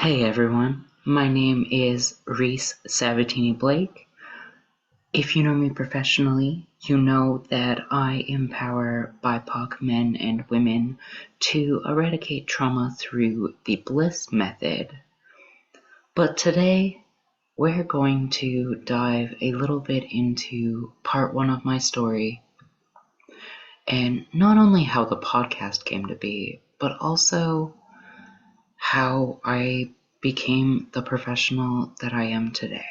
Hey everyone, my name is Reese Sabatini-Blake. If you know me professionally, you know that I empower BIPOC men and women to eradicate trauma through the Bliss method. But today, we're going to dive a little bit into part one of my story, and not only how the podcast came to be, but also how I became the professional that I am today.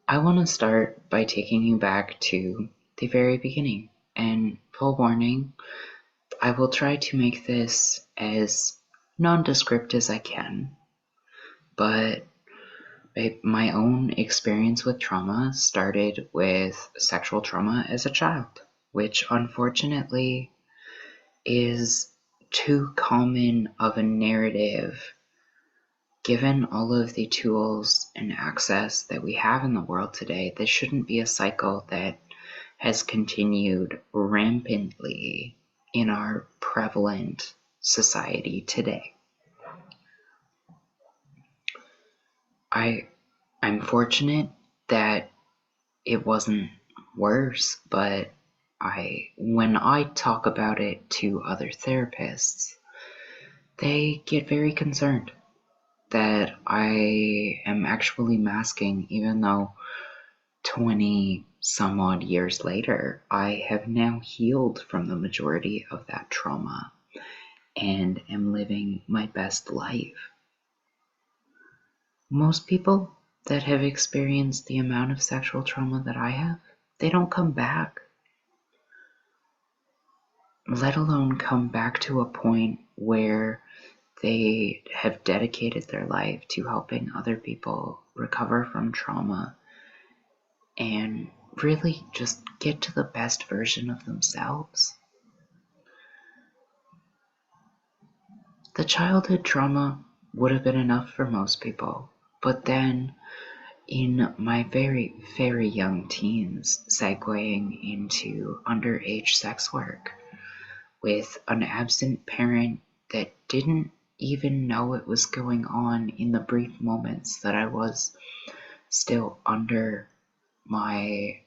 I want to start by taking you back to the very beginning, and full warning, I will try to make this as nondescript as I can, but my own experience with trauma started with sexual trauma as a child, which unfortunately is too common of a narrative given all of the tools and access that we have in the world today. This shouldn't be a cycle that has continued rampantly in our prevalent society today. I'm fortunate that it wasn't worse, but when I talk about it to other therapists, they get very concerned that I am actually masking, even though 20 some odd years later, I have now healed from the majority of that trauma and am living my best life. Most people that have experienced the amount of sexual trauma that I have, they don't come back, let alone come back to a point where they have dedicated their life to helping other people recover from trauma and really just get to the best version of themselves. The childhood trauma would have been enough for most people, but then in my very, very young teens, segueing into underage sex work with an absent parent that didn't even know it was going on in the brief moments that I was still under my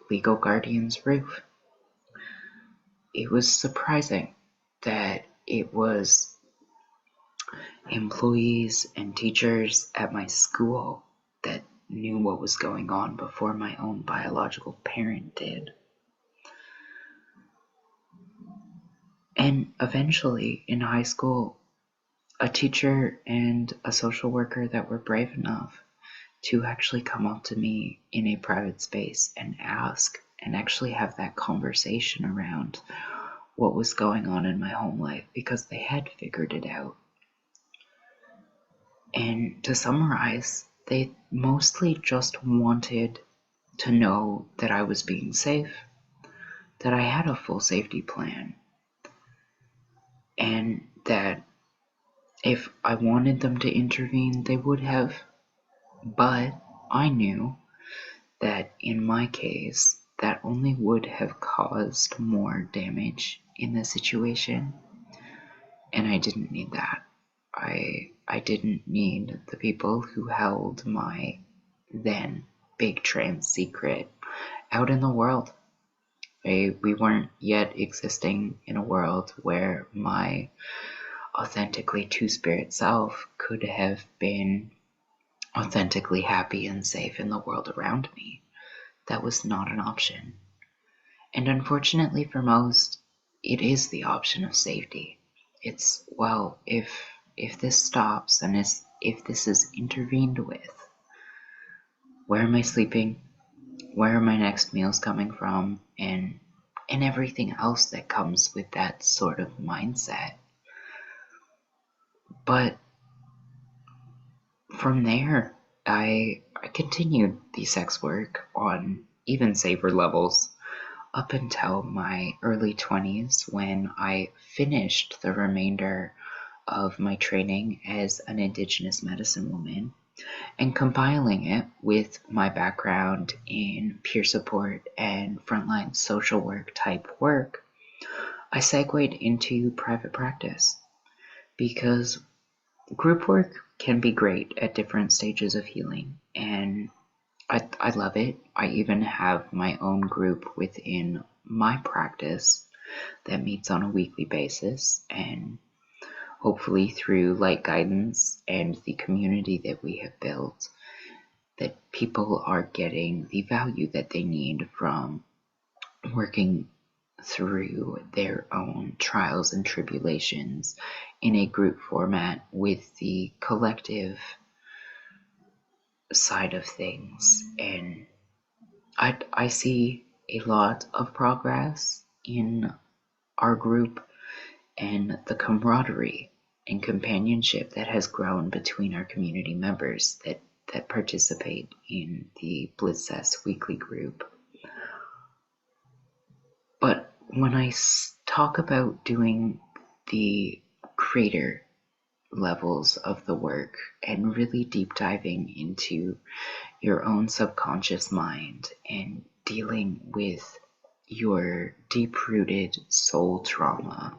legal guardian's roof. It was surprising that it was employees and teachers at my school that knew what was going on before my own biological parent did. And eventually, in high school, a teacher and a social worker that were brave enough to actually come up to me in a private space and ask and actually have that conversation around what was going on in my home life, because they had figured it out. And to summarize, they mostly just wanted to know that I was being safe, that I had a full safety plan, and that if I wanted them to intervene, they would have. But I knew that in my case, that only would have caused more damage in the situation, and I didn't need that. I didn't need the people who held my then big trans secret out in the world. We weren't yet existing in a world where my authentically two-spirit self could have been authentically happy and safe in the world around me. That was not an option. And unfortunately for most, it is the option of safety. It's, well, if this stops and if this is intervened with, where am I sleeping? Where are my next meals coming from? And everything else that comes with that sort of mindset. But from there, I continued the sex work on even safer levels up until my early 20s, when I finished the remainder of my training as an Indigenous medicine woman and compiling it with my background in peer support and frontline social work type work. I segued into private practice. because group work can be great at different stages of healing, and I love it. I even have my own group within my practice that meets on a weekly basis, and hopefully through light guidance and the community that we have built, that people are getting the value that they need from working through their own trials and tribulations in a group format with the collective side of things. And I see a lot of progress in our group and the camaraderie and companionship that has grown between our community members that participate in the Blissess weekly group. But when I talk about doing the greater levels of the work and really deep diving into your own subconscious mind and dealing with your deep-rooted soul trauma,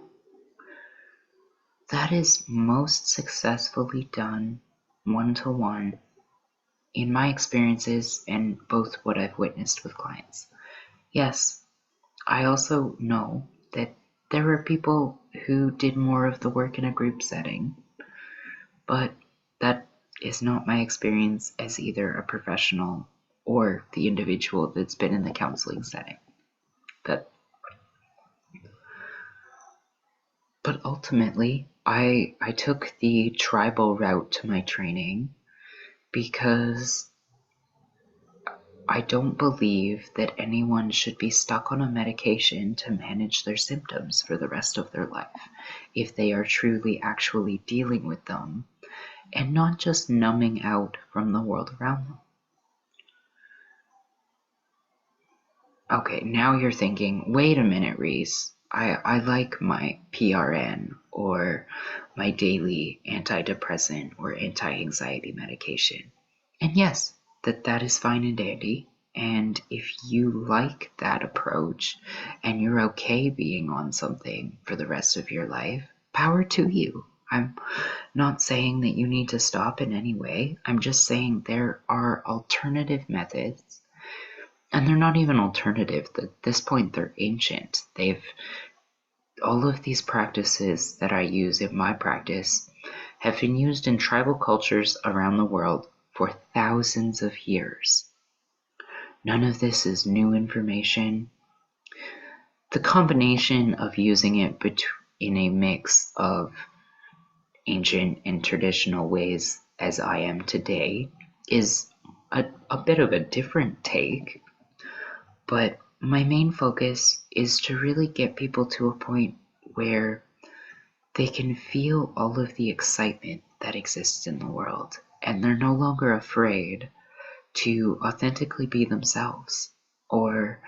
that is most successfully done one-to-one in my experiences and both what I've witnessed with clients. Yes, I also know that there are people who did more of the work in a group setting, but that is not my experience as either a professional or the individual that's been in the counseling setting. But ultimately, I took the tribal route to my training because I don't believe that anyone should be stuck on a medication to manage their symptoms for the rest of their life if they are truly actually dealing with them and not just numbing out from the world around them. Okay, now you're thinking, wait a minute, Reese. I like my PRN or my daily antidepressant or anti-anxiety medication. And yes, that is fine and dandy. And if you like that approach and you're okay being on something for the rest of your life, power to you. I'm not saying that you need to stop in any way. I'm just saying there are alternative methods. And they're not even alternative. At this point, they're ancient. All of these practices that I use in my practice have been used in tribal cultures around the world for thousands of years. None of this is new information. The combination of using it in a mix of ancient and traditional ways as I am today is a bit of a different take. But my main focus is to really get people to a point where they can feel all of the excitement that exists in the world, and they're no longer afraid to authentically be themselves or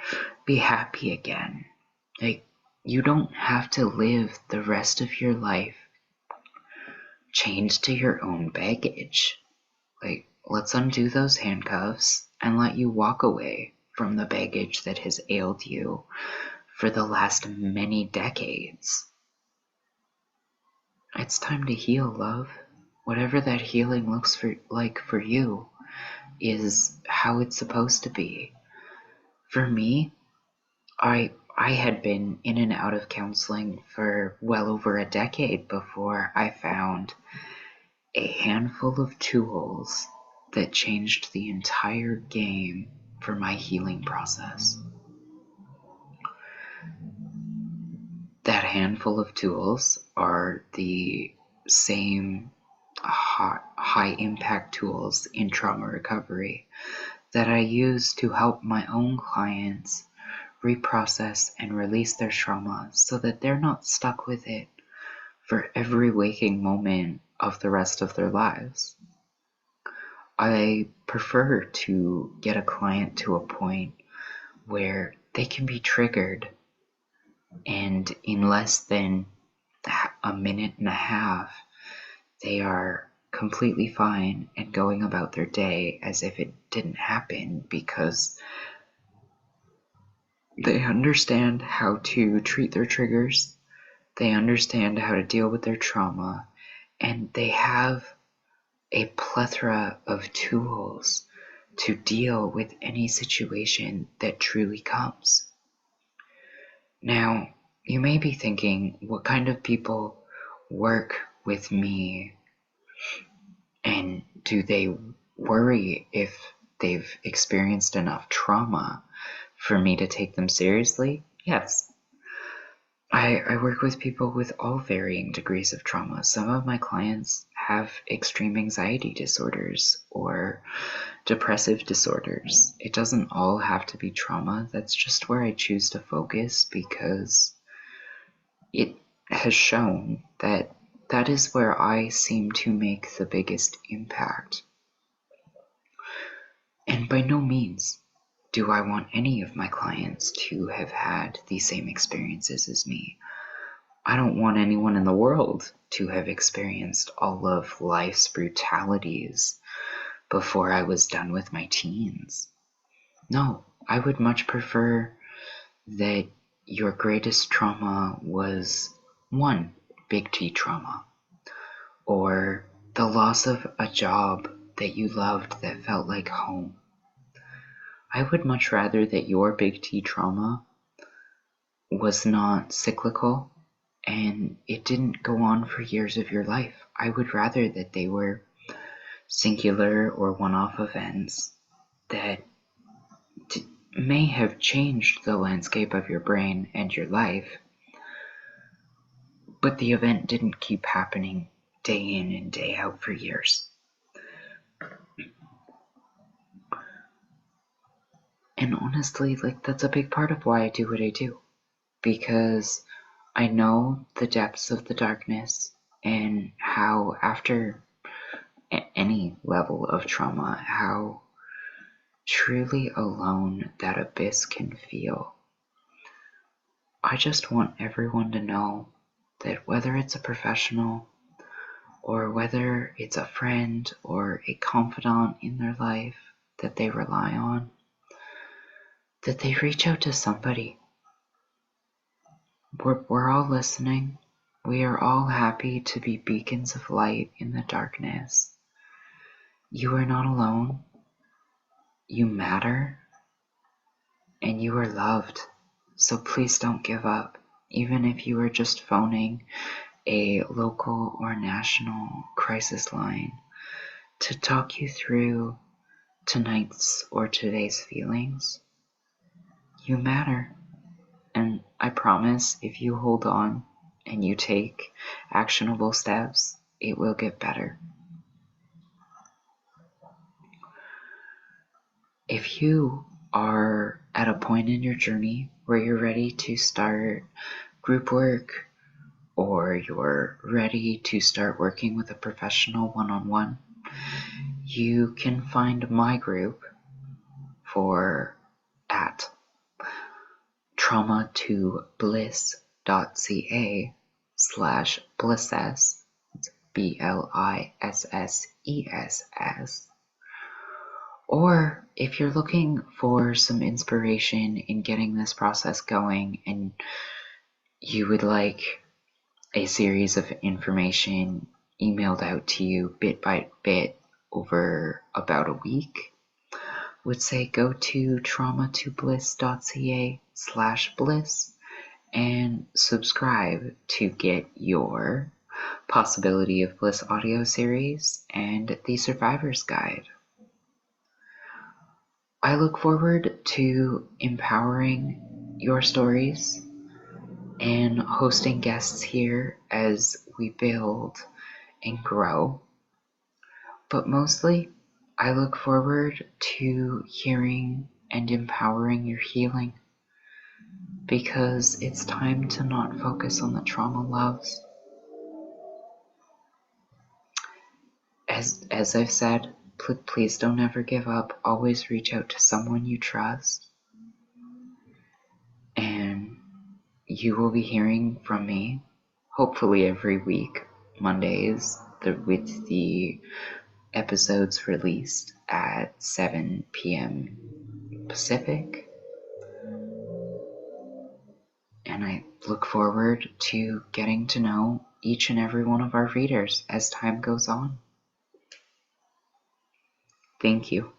be happy again. Like, you don't have to live the rest of your life chained to your own baggage. Like, let's undo those handcuffs and let you walk away from the baggage that has ailed you for the last many decades. It's time to heal, love. Whatever that healing looks like for you is how it's supposed to be. For me, I had been in and out of counseling for well over a decade before I found a handful of tools that changed the entire game for my healing process. That handful of tools are the same high impact tools in trauma recovery that I use to help my own clients reprocess and release their trauma so that they're not stuck with it for every waking moment of the rest of their lives. I prefer to get a client to a point where they can be triggered and in less than a minute and a half, they are completely fine and going about their day as if it didn't happen because they understand how to treat their triggers, they understand how to deal with their trauma, And they have a plethora of tools to deal with any situation that truly comes. Now, you may be thinking, what kind of people work with me, and do they worry if they've experienced enough trauma for me to take them seriously? Yes. I work with people with all varying degrees of trauma. Some of my clients have extreme anxiety disorders or depressive disorders. It doesn't all have to be trauma. That's just where I choose to focus because it has shown that that is where I seem to make the biggest impact. And by no means do I want any of my clients to have had the same experiences as me. I don't want anyone in the world to have experienced all of life's brutalities before I was done with my teens. No, I would much prefer that your greatest trauma was one big T trauma, or the loss of a job that you loved that felt like home. I would much rather that your big T trauma was not cyclical and it didn't go on for years of your life. I would rather that they were singular or one-off events that may have changed the landscape of your brain and your life, but the event didn't keep happening day in and day out for years. And honestly, that's a big part of why I do what I do, because I know the depths of the darkness and how after any level of trauma, how truly alone that abyss can feel. I just want everyone to know that whether it's a professional or whether it's a friend or a confidant in their life that they rely on, that they reach out to somebody. We're all listening. We are all happy to be beacons of light in the darkness. You are not alone. You matter. And you are loved. So please don't give up. Even if you are just phoning a local or national crisis line to talk you through tonight's or today's feelings, you matter. And I promise if you hold on and you take actionable steps, it will get better. If you are at a point in your journey where you're ready to start group work, or you're ready to start working with a professional one-on-one, you can find my group at traumatobliss.ca/blissess, BLISSESS. Or if you're looking for some inspiration in getting this process going and you would like a series of information emailed out to you bit by bit over about a week, would say go to traumatobliss.ca/bliss and subscribe to get your Possibility of Bliss audio series and the Survivor's Guide. I look forward to empowering your stories and hosting guests here as we build and grow. But mostly, I look forward to hearing and empowering your healing, because it's time to not focus on the trauma loves. As I've said, please don't ever give up. Always reach out to someone you trust. And you will be hearing from me, hopefully every week, Mondays, with the episodes released at 7 p.m. Pacific. And I look forward to getting to know each and every one of our readers as time goes on. Thank you.